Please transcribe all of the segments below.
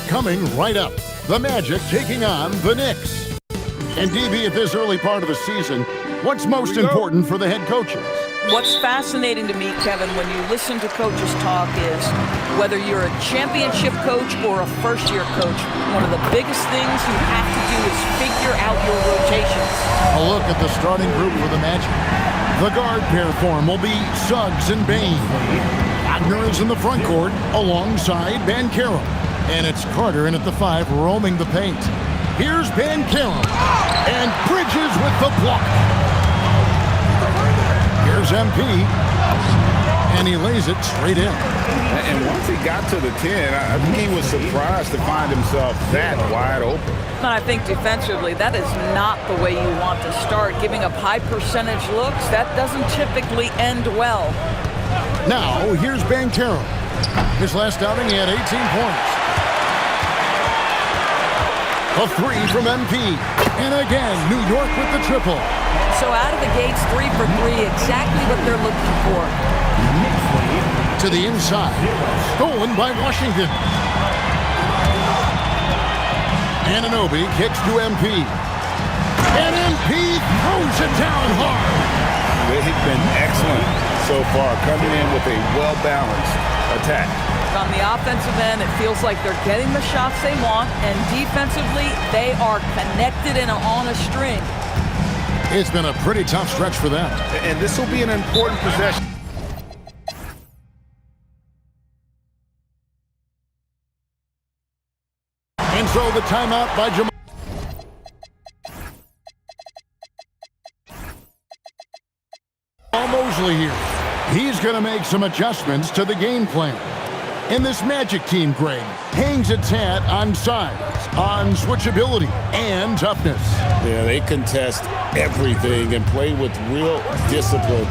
coming right up. The Magic taking on the Knicks. And DB, at this early part of the season, what's most important for the head coaches? What's fascinating to me, Kevin, when you listen to coaches talk is whether you're a championship coach or a first-year coach, one of the biggest things you have to do is figure out your rotations. A look at the starting group for the Magic. The guard pair form will be Suggs and Bane. Wagner is in the front court alongside Banchero. And it's Carter in at the 5 roaming the paint. Here's Banchero. And Bridges with the block. Here's MP. And he lays it straight in. And once he got to the 10, I think he was surprised to find himself that wide open. And I think defensively, that is not the way you want to start. Giving up high percentage looks, that doesn't typically end well. Now, here's Banchero. His last outing, he had 18 points. A 3 from MP. And again, New York with the triple. So out of the gates, 3 for 3, exactly what they're looking for. To the inside. Stolen by Washington. Anunoby kicks to MP. And MP throws it down hard. They've been excellent so far, coming in with a well-balanced attack. On the offensive end, it feels like they're getting the shots they want, and defensively, they are connected and on a string. It's been a pretty tough stretch for them. And this will be an important possession. And so the timeout by Jamal. Mosley here. He's going to make some adjustments to the game plan. And this Magic team, Greg, hangs its hat on size, on switchability, and toughness. Yeah, they contest everything and play with real discipline.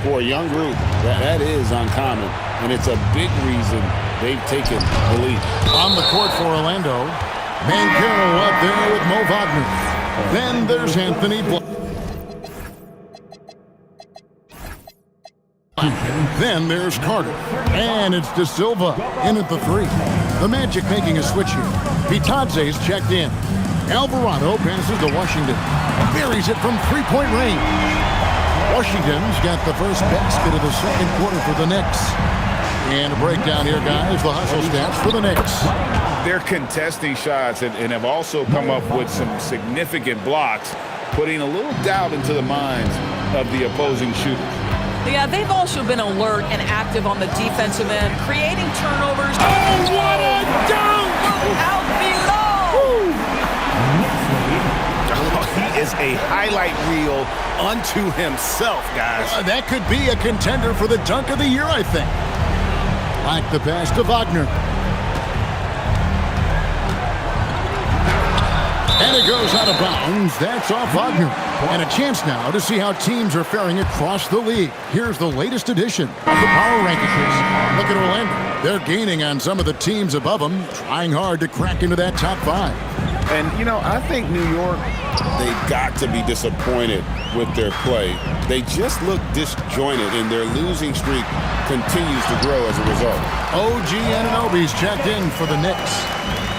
For a young group, that is uncommon, and it's a big reason they've taken the lead. On the court for Orlando, Banchero up there with Mo Wagner. Then there's Anthony Black. Then there's Carter. And it's De Silva in at the 3. The Magic making a switch here. Bitadze's checked in. Alvarado passes to Washington. Buries it from three-point range. Washington's got the first basket of the second quarter for the Knicks. And a breakdown here, guys. The hustle stats for the Knicks. They're contesting shots and have also come up with some significant blocks, putting a little doubt into the minds of the opposing shooters. Yeah, they've also been alert and active on the defensive end, creating turnovers. Oh, what a dunk! Out below! He is a highlight reel unto himself, guys. That could be a contender for the dunk of the year, I think. Like the pass to Wagner. And it goes out of bounds. That's off Wagner. And a chance now to see how teams are faring across the league. Here's the latest edition of the Power Rankings. Look at Orlando. They're gaining on some of the teams above them, trying hard to crack into that top 5. And, you know, I think New York, they've got to be disappointed with their play. They just look disjointed, and their losing streak continues to grow as a result. OG Anunoby's checked in for the Knicks.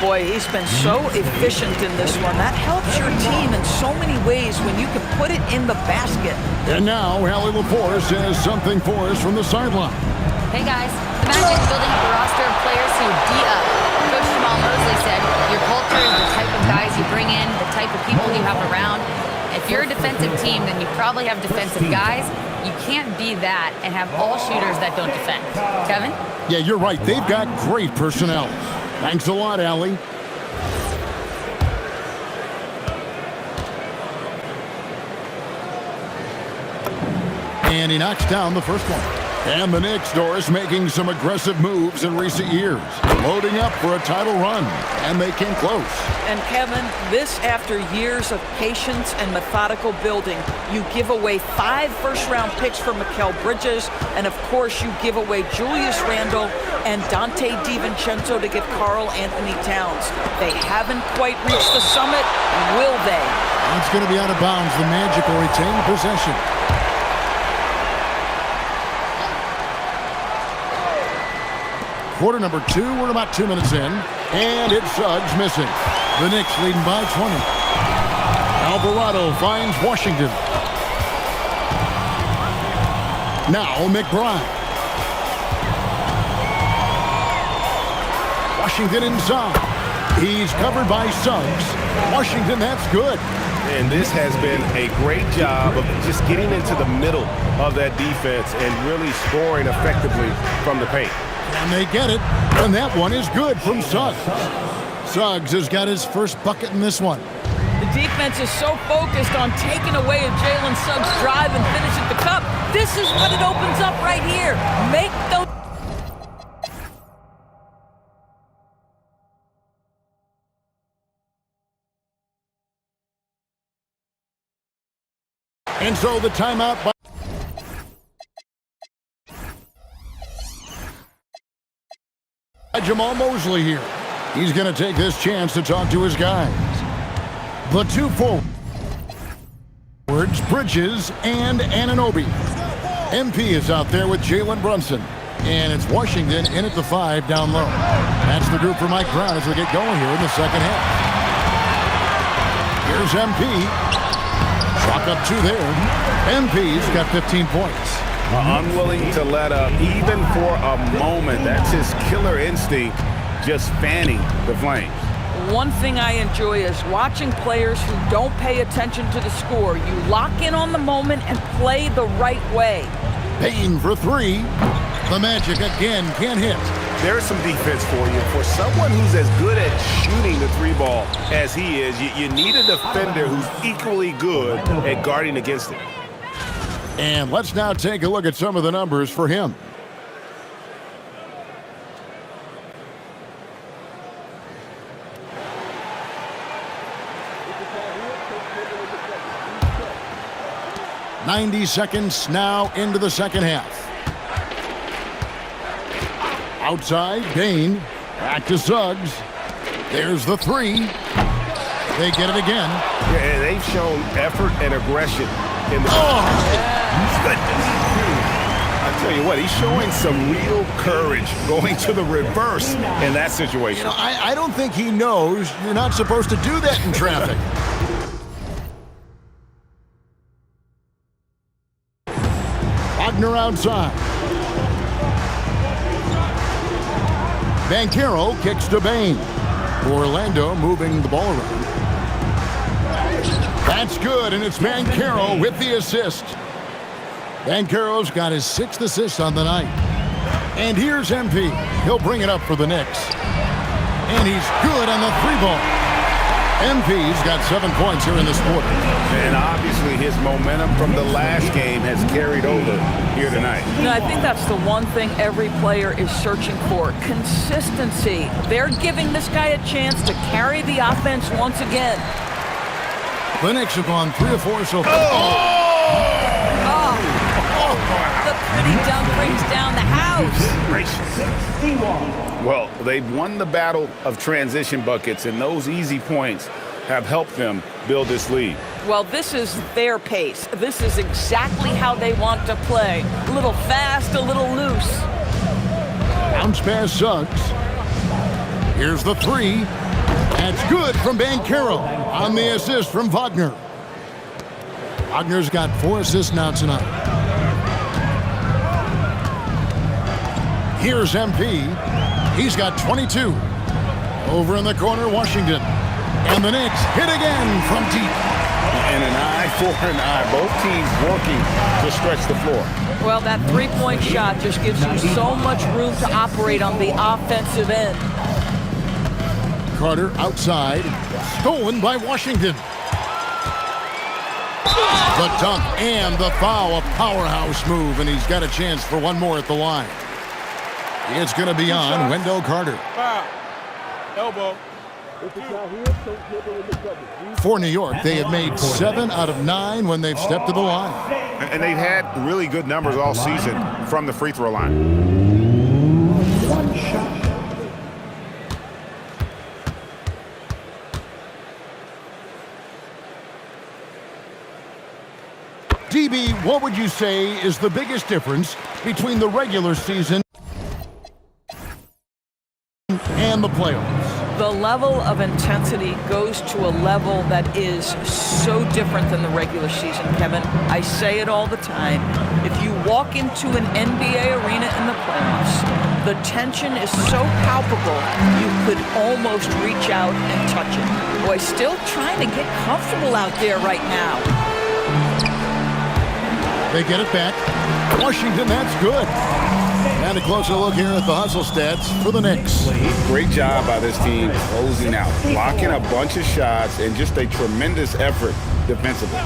Boy, he's been so efficient in this one. That helps your team in so many ways when you can put it in the basket. And now, Allie Lepore says something for us from the sideline. Hey guys, the Magic building up a roster of players who D up. Coach Jamal Mosley said, your culture is the type of guys you bring in, the type of people you have around. If you're a defensive team, then you probably have defensive guys. You can't be that and have all shooters that don't defend. Kevin? Yeah, you're right. They've got great personnel. Thanks a lot, Allie. And he knocks down the first one. And the Knicks, Doris, making some aggressive moves in recent years. Loading up for a title run. And they came close. And Kevin, this after years of patience and methodical building. You give away 5 first-round picks for Mikal Bridges. And, of course, you give away Julius Randle and Dante DiVincenzo to get Karl Anthony Towns. They haven't quite reached the summit, will they? It's going to be out of bounds. The Magic will retain possession. quarter number 2. We're about 2 minutes in. And it's Suggs missing. The Knicks leading by 20. Alvarado finds Washington. Now McBride. Washington inside. He's covered by Suggs. Washington, that's good. And this has been a great job of just getting into the middle of that defense and really scoring effectively from the paint. And they get it, and that one is good from Suggs. Suggs has got his first bucket in this one. The defense is so focused on taking away a Jalen Suggs drive and finish at the cup. This is what it opens up right here. Make those. And so the timeout by Jamal Mosley here. He's going to take this chance to talk to his guys. The two forwards, Bridges and Anunoby. MP is out there with Jalen Brunson. And it's Washington in at the 5 down low. That's the group for Mike Brown as we get going here in the second half. Here's MP. Chalk up 2 there. MP's got 15 points. Unwilling to let up even for a moment. That's his killer instinct, just fanning the flames. One thing I enjoy is watching players who don't pay attention to the score. You lock in on the moment and play the right way. Payne for 3. The Magic again can't hit. There's some defense for you. For someone who's as good at shooting the 3-ball as he is, you need a defender who's equally good at guarding against it. And let's now take a look at some of the numbers for him. "90 seconds now into the second half. Outside, Payne. Back to Suggs. There's the 3. They get it again. Yeah, they've shown effort and aggression in the goodness. I tell you what, he's showing some real courage going to the reverse in that situation. You know, I don't think he knows you're not supposed to do that in traffic. Wagner outside. Banchero kicks to Payne. Orlando moving the ball around. That's good, and it's Banchero with the assist. Banchero's got his 6th assist on the night. And here's MP. He'll bring it up for the Knicks. And he's good on the 3-ball. MP's got 7 points here in this quarter. And obviously his momentum from the last game has carried over here tonight. You know, I think that's the one thing every player is searching for. Consistency. They're giving this guy a chance to carry the offense once again. The Knicks have gone 3 of 4 so far. The pretty dunk brings down the house. Well, they've won the battle of transition buckets, and those easy points have helped them build this lead. Well, this is their pace. This is exactly how they want to play. A little fast, a little loose. Bounce pass Suggs. Here's the 3. That's good from Banchero on the assist from Wagner. Wagner's got 4 assists now tonight. Here's MP. He's got 22. Over in the corner, Washington. And the Knicks hit again from deep. And an eye for an eye. Both teams working to stretch the floor. Well, that 3-point shot just gives you so much room to operate on the offensive end. Carter outside. Stolen by Washington. The dunk and the foul. A powerhouse move, and he's got a chance for one more at the line. It's going to be on Wendell Carter. Foul. Elbow. For New York, they have made 7 out of 9 when they've stepped to the line. And they've had really good numbers all season from the free throw line. One shot. DB, what would you say is the biggest difference between the regular season and the playoffs. The level of intensity goes to a level that is so different than the regular season, Kevin. I say it all the time. If you walk into an NBA arena in the playoffs, the tension is so palpable, you could almost reach out and touch it. Boy, still trying to get comfortable out there right now. They get it back. Washington, that's good. And a closer look here at the hustle stats for the Knicks. Great job by this team closing out, blocking a bunch of shots, and just a tremendous effort defensively.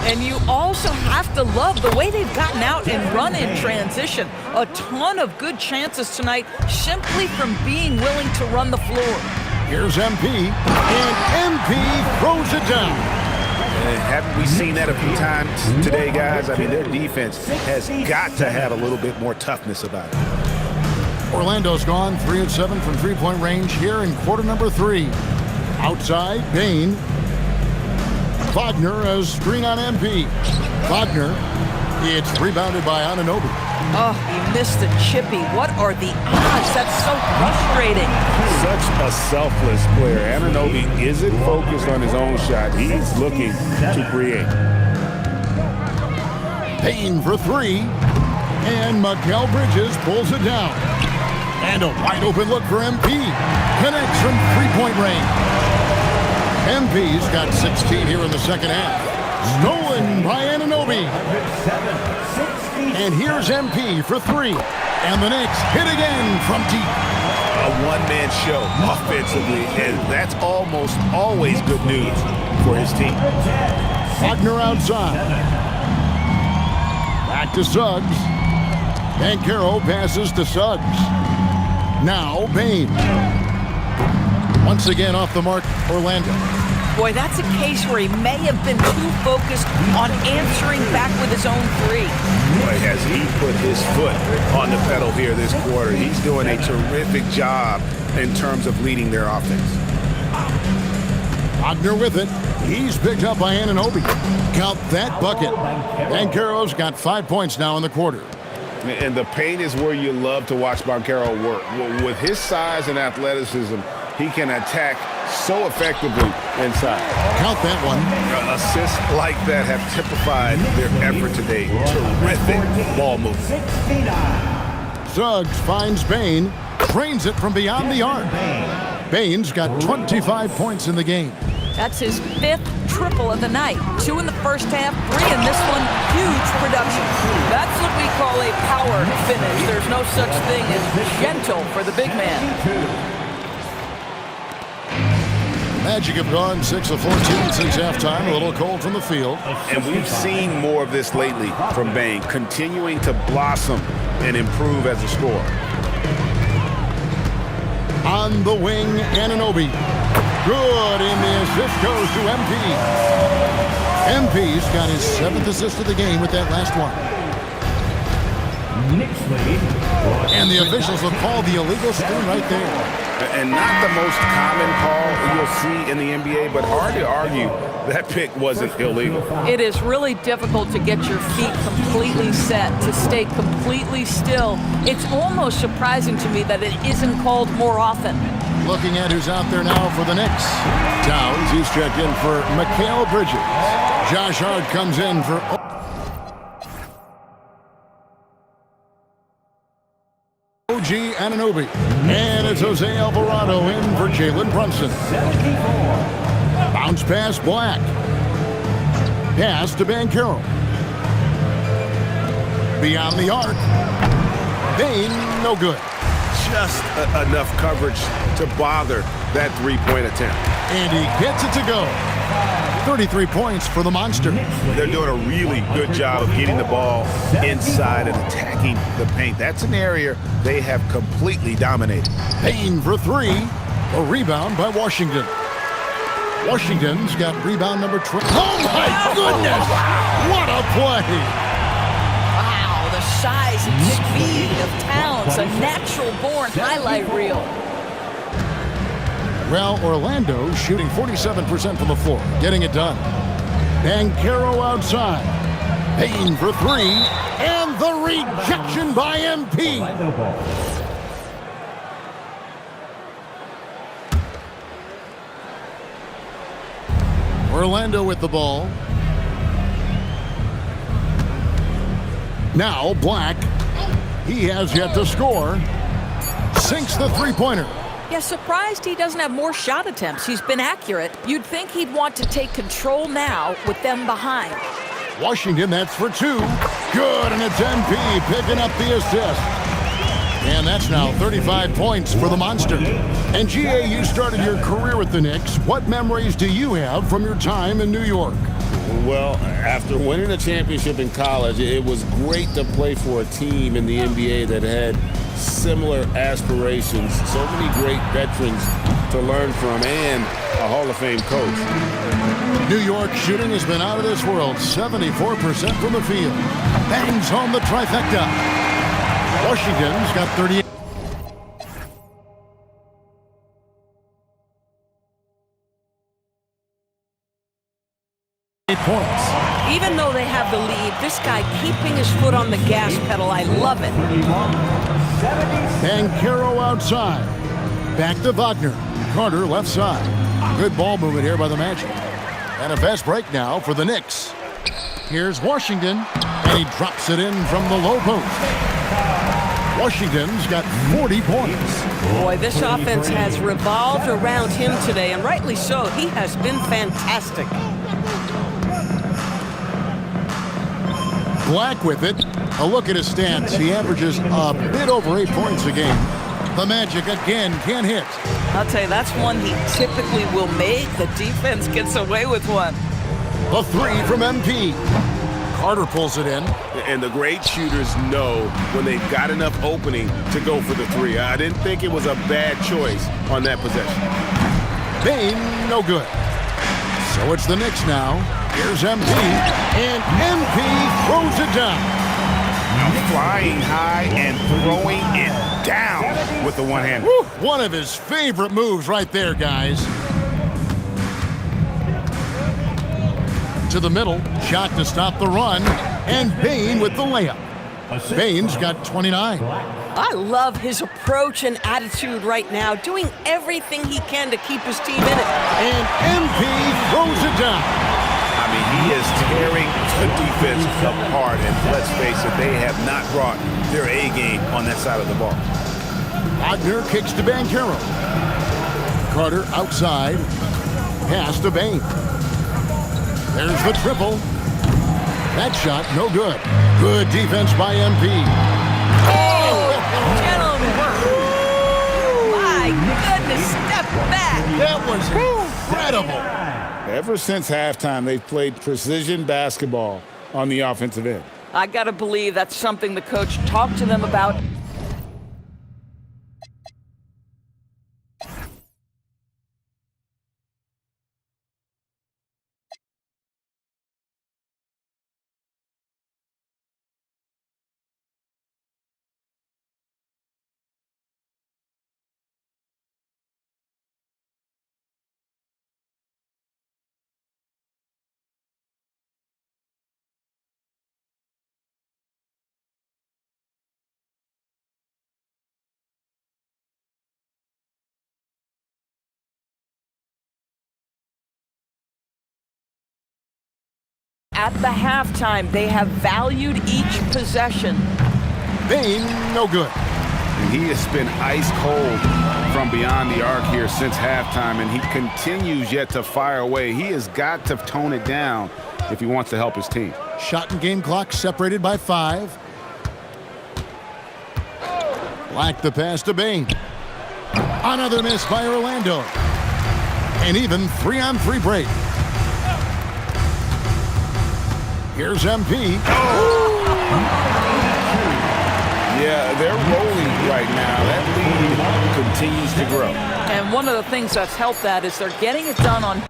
And you also have to love the way they've gotten out and run in transition. A ton of good chances tonight simply from being willing to run the floor. Here's MP, and MP throws it down. And haven't we seen that a few times today, guys? I mean, their defense has got to have a little bit more toughness about it. Orlando's gone 3 of 7 from three-point range here in quarter number 3. Outside, Bane. Wagner has screen on MP. Wagner, it's rebounded by Anunoby. Oh, he missed the chippy. What are the odds? That's so frustrating. Such a selfless player. Anunoby isn't focused on his own shot. He's looking to create. Payne for 3. And Mikal Bridges pulls it down. And a wide open look for MP. Connects from three-point range. MP's got 16 here in the second half. Stolen by Anunoby. And here's MP for 3. And the Knicks hit again from deep. A one-man show offensively, and that's almost always good news for his team. Wagner outside. Back to Suggs. Banchero passes to Suggs. Now Bane. Once again off the mark, Orlando. Boy, that's a case where he may have been too focused on answering back with his own three. Boy, has he put his foot on the pedal here this quarter. He's doing a terrific job in terms of leading their offense. Wagner with it. He's picked up by Anunoby. Count that bucket. Banchero's got 5 points now in the quarter. And the paint is where you love to watch Banchero work. With his size and athleticism, he can attack so effectively inside. Count that one. Assists like that have typified their effort today. Terrific ball movement. Suggs finds Bane. Drains it from beyond the arc. Bane's got 25 points in the game. That's his 5th triple of the night. 2 in the first half, 3 in this one. Huge production. That's what we call a power finish. There's no such thing as gentle for the big man. Magic have gone 6 of 14 since halftime. A little cold from the field. And we've seen more of this lately from Bane, continuing to blossom and improve as a scorer. On the wing, Anunoby. Good, and the assist goes to MP. MP's got his 7th assist of the game with that last one. And the officials have called the illegal screen right there. And not the most common call you'll see in the NBA, but hard to argue that pick wasn't illegal. It is really difficult to get your feet completely set, to stay completely still. It's almost surprising to me that it isn't called more often. Looking at who's out there now for the Knicks. Towns, he's checked in for Mikal Bridges. Josh Hart comes in for OG Anunoby. And it's Jose Alvarado in for Jalen Brunson. Bounce pass, Black. Pass to Banchero. Beyond the arc. Bane, no good. Just enough coverage to bother that three-point attempt. And he gets it to go. 33 points for the Monster. They're doing a really good job of getting the ball inside and attacking the paint. That's an area they have completely dominated. Payne for 3. A rebound by Washington. Washington's got rebound number 20. Oh, my goodness! What a play! Wow, the size and speed of Towns, a natural-born highlight reel. Well, Orlando shooting 47% from the floor, getting it done. Banchero outside. Payne for 3. And the rejection by MP. Orlando with the ball. Now Black. He has yet to score. Sinks the three-pointer. Yeah, surprised he doesn't have more shot attempts. He's been accurate. You'd think he'd want to take control now with them behind. Washington, that's for two. Good, and it's MP picking up the assist. And that's now 35 points for the Monster. And GA, you started your career with the Knicks. What memories do you have from your time in New York? Well, after winning a championship in college, it was great to play for a team in the NBA that had similar aspirations, so many great veterans to learn from, and a Hall of Fame coach. New York shooting has been out of this world, 74% from the field. Bangs home the trifecta. Washington's got 38 points. Even though they have the lead, this guy keeping his foot on the gas pedal, I love it. And Caro outside. Back to Wagner. Carter left side. Good ball movement here by the Magic. And a fast break now for the Knicks. Here's Washington, and he drops it in from the low post. Washington's got 40 points. Boy, this offense has revolved around him today, and rightly so. He has been fantastic. Black with it. A look at his stats. He averages a bit over 8 points a game. The Magic again can't hit. I'll tell you, that's one he typically will make. The defense gets away with one. The three from MP. Carter pulls it in. And the great shooters know when they've got enough opening to go for the three. I didn't think it was a bad choice on that possession. Bane, no good. So it's the Knicks now. Here's MP, and MP throws it down. Now flying high and throwing it down with the one-hand. One of his favorite moves right there, guys. To the middle, shot to stop the run, and Bane with the layup. Bane's got 29. I love his approach and attitude right now, doing everything he can to keep his team in it. And MP throws it down. I mean, he is tearing the defense apart, and let's face it, they have not brought their A game on that side of the ball. Wagner kicks to Banchero. Carter outside. Pass to Bane. There's the triple. That shot, no good. Good defense by MP. Oh, gentlemen. My goodness, step back. That was incredible. Ever since halftime, they've played precision basketball on the offensive end. I got to believe that's something the coach talked to them about. At the halftime, they have valued each possession. Bane, no good. And he has been ice cold from beyond the arc here since halftime, and he continues yet to fire away. He has got to tone it down if he wants to help his team. Shot and game clock separated by 5. Black the pass to Bane. Another miss by Orlando. And even 3-on-3 break. Here's MP. Yeah, they're rolling right now. That lead continues to grow. And one of the things that's helped that is they're getting it done on